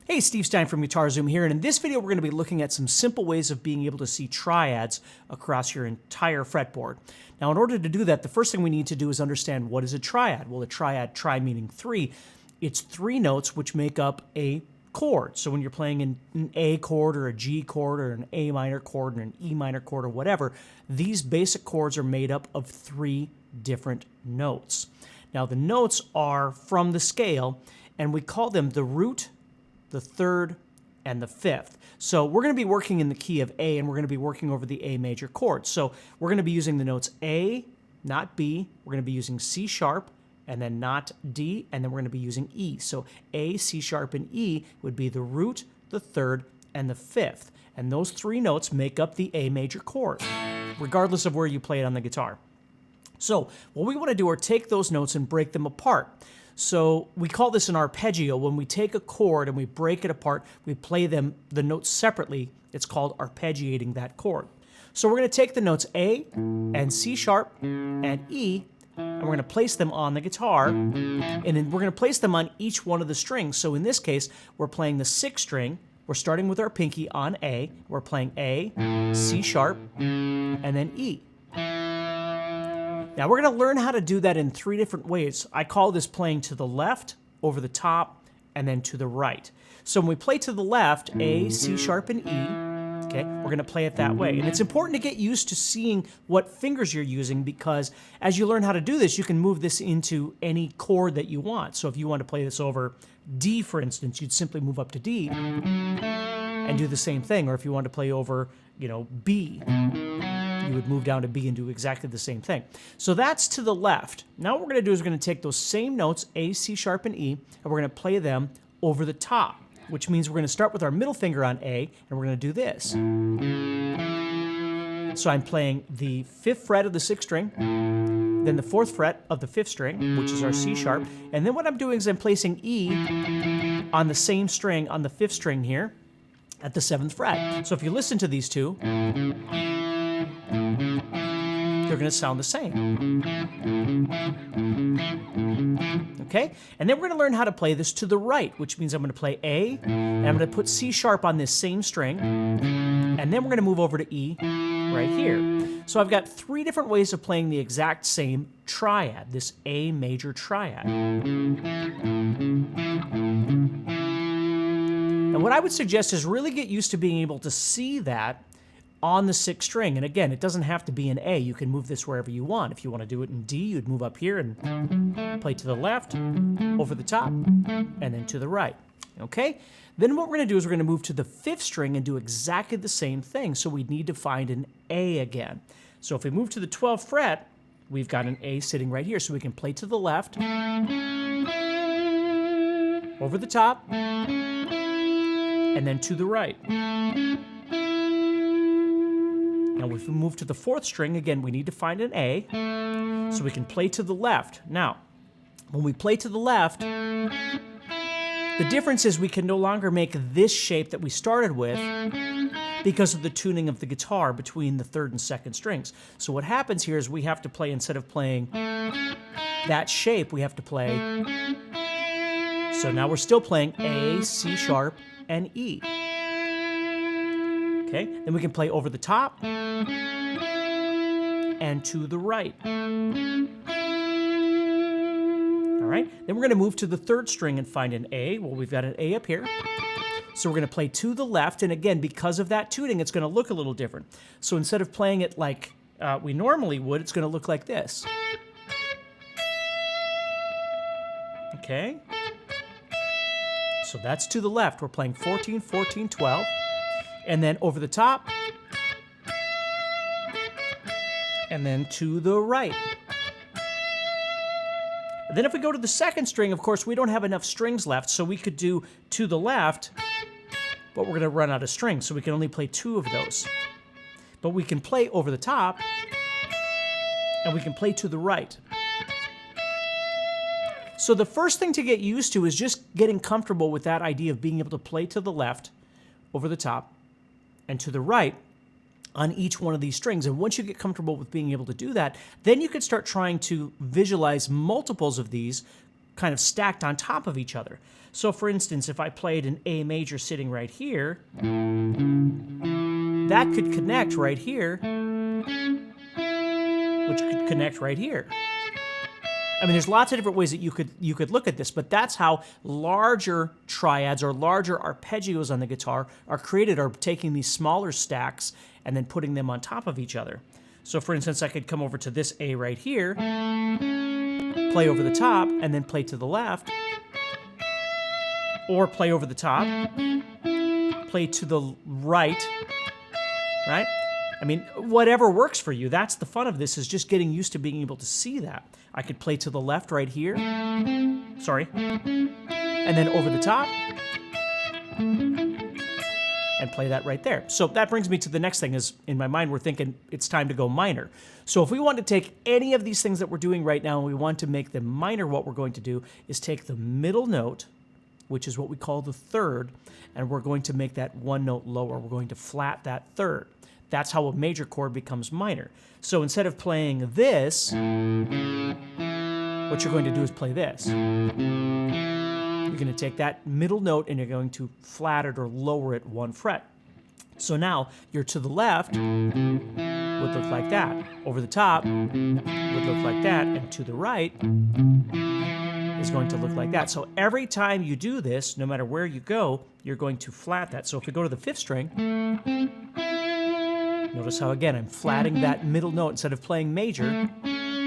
Hey, Steve Stine from Guitar Zoom here, and in this video we're going to be looking at some simple ways of being able to see triads across your entire fretboard. Now, in order to do that, the first thing we need to do is understand what is a triad. Well, a triad, tri meaning three, it's three notes which make up a chord. So when you're playing an A chord or a G chord or an A minor chord or an E minor chord or whatever, these basic chords are made up of three different notes. Now, the notes are from the scale, and we call them the root, the third, and the fifth. So we're going to be working in the key of A, and we're going to be working over the A major chord. So we're going to be using the notes A, not B. We're going to be using C sharp, and then not D, and then we're going to be using E. So A, C sharp, and E would be the root, the third, and the fifth. And those three notes make up the A major chord, regardless of where you play it on the guitar. So what we want to do are take those notes and break them apart. So we call this an arpeggio. When we take a chord and we break it apart, we play the notes separately. It's called arpeggiating that chord. So we're going to take the notes A and C sharp and E, and we're going to place them on the guitar, and then we're going to place them on each one of the strings. So in this case, we're playing the sixth string. We're starting with our pinky on A. We're playing A, C sharp, and then E. Now we're going to learn how to do that in three different ways. I call this playing to the left, over the top, and then to the right. So when we play to the left, A, C sharp, and E, okay, we're going to play it that way. And it's important to get used to seeing what fingers you're using, because as you learn how to do this, you can move this into any chord that you want. So if you want to play this over D, for instance, you'd simply move up to D and do the same thing. Or if you want to play over, B, you would move down to B and do exactly the same thing. So that's to the left. Now what we're going to do is we're going to take those same notes, A, C sharp, and E, and we're going to play them over the top, which means we're going to start with our middle finger on A, and we're going to do this. So I'm playing the fifth fret of the sixth string, then the fourth fret of the fifth string, which is our C sharp, and then what I'm doing is I'm placing E on the same string on the fifth string here at the seventh fret. So if you listen to these two, they're going to sound the same. Okay? And then we're going to learn how to play this to the right, which means I'm going to play A, and I'm going to put C sharp on this same string, and then we're going to move over to E right here. So I've got three different ways of playing the exact same triad, this A major triad. And what I would suggest is really get used to being able to see that on the sixth string. And again, it doesn't have to be in A. You can move this wherever you want. If you want to do it in D, you'd move up here and play to the left, over the top, and then to the right. Okay? Then what we're going to do is we're going to move to the fifth string and do exactly the same thing. So we need to find an A again. So if we move to the 12th fret, we've got an A sitting right here. So we can play to the left, over the top, and then to the right. Now, if we move to the fourth string, again, we need to find an A, so we can play to the left. Now, when we play to the left, the difference is we can no longer make this shape that we started with because of the tuning of the guitar between the third and second strings. So what happens here is we have to play, instead of playing that shape, we have to play. So now we're still playing A, C sharp, and E. Okay, then we can play over the top and to the right. All right, then we're going to move to the third string and find an A. Well, we've got an A up here. So we're going to play to the left, and again, because of that tuning, it's going to look a little different. So instead of playing it like we normally would, it's going to look like this. Okay? So that's to the left. We're playing 14, 14, 12. And then over the top, and then to the right. And then if we go to the second string, of course, we don't have enough strings left, so we could do to the left, but we're going to run out of strings, so we can only play two of those. But we can play over the top, and we can play to the right. So the first thing to get used to is just getting comfortable with that idea of being able to play to the left, over the top, and to the right on each one of these strings. And once you get comfortable with being able to do that, then you can start trying to visualize multiples of these kind of stacked on top of each other. So for instance, if I played an A major sitting right here, that could connect right here, which could connect right here. I mean, there's lots of different ways that you could look at this, but that's how larger triads or larger arpeggios on the guitar are created, are taking these smaller stacks and then putting them on top of each other. So for instance, I could come over to this A right here, play over the top, and then play to the left, or play over the top, play to the right, right? I mean, whatever works for you. That's the fun of this, is just getting used to being able to see that. I could play to the left right here, sorry, and then over the top, and play that right there. So that brings me to the next thing, is in my mind we're thinking it's time to go minor. So if we want to take any of these things that we're doing right now and we want to make them minor, what we're going to do is take the middle note, which is what we call the third, and we're going to make that one note lower. We're going to flat that third. That's how a major chord becomes minor. So instead of playing this, what you're going to do is play this. You're going to take that middle note and you're going to flat it or lower it one fret. So now you're to the left would look like that. Over the top would look like that. And to the right is going to look like that. So every time you do this, no matter where you go, you're going to flat that. So if we go to the fifth string, notice how, again, I'm flatting that middle note. Instead of playing major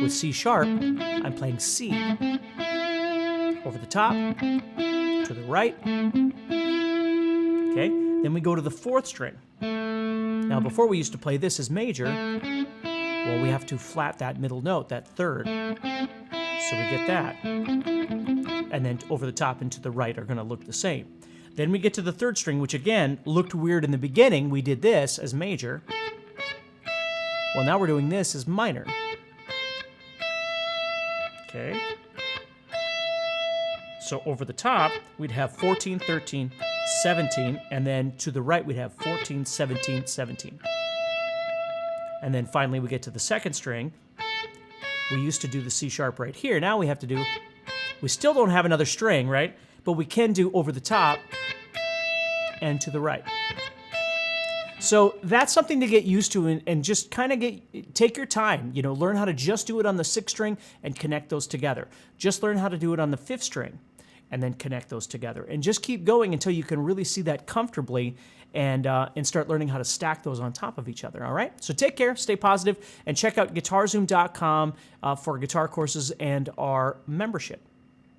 with C sharp, I'm playing C. Over the top, to the right. Okay, then we go to the fourth string. Now, before we used to play this as major, well, we have to flat that middle note, that third. So we get that. And then over the top and to the right are going to look the same. Then we get to the third string, which again looked weird in the beginning. We did this as major. Well, now we're doing this as minor. Okay. So over the top, we'd have 14, 13, 17, and then to the right, we'd have 14, 17, 17. And then finally, we get to the second string. We used to do the C sharp right here. Now we have to do, we still don't have another string, right? But we can do over the top and to the right. So that's something to get used to, and just kind of take your time. You know, learn how to just do it on the sixth string and connect those together. Just learn how to do it on the fifth string and then connect those together. And just keep going until you can really see that comfortably and start learning how to stack those on top of each other, all right? So take care, stay positive, and check out guitarzoom.com for guitar courses and our membership.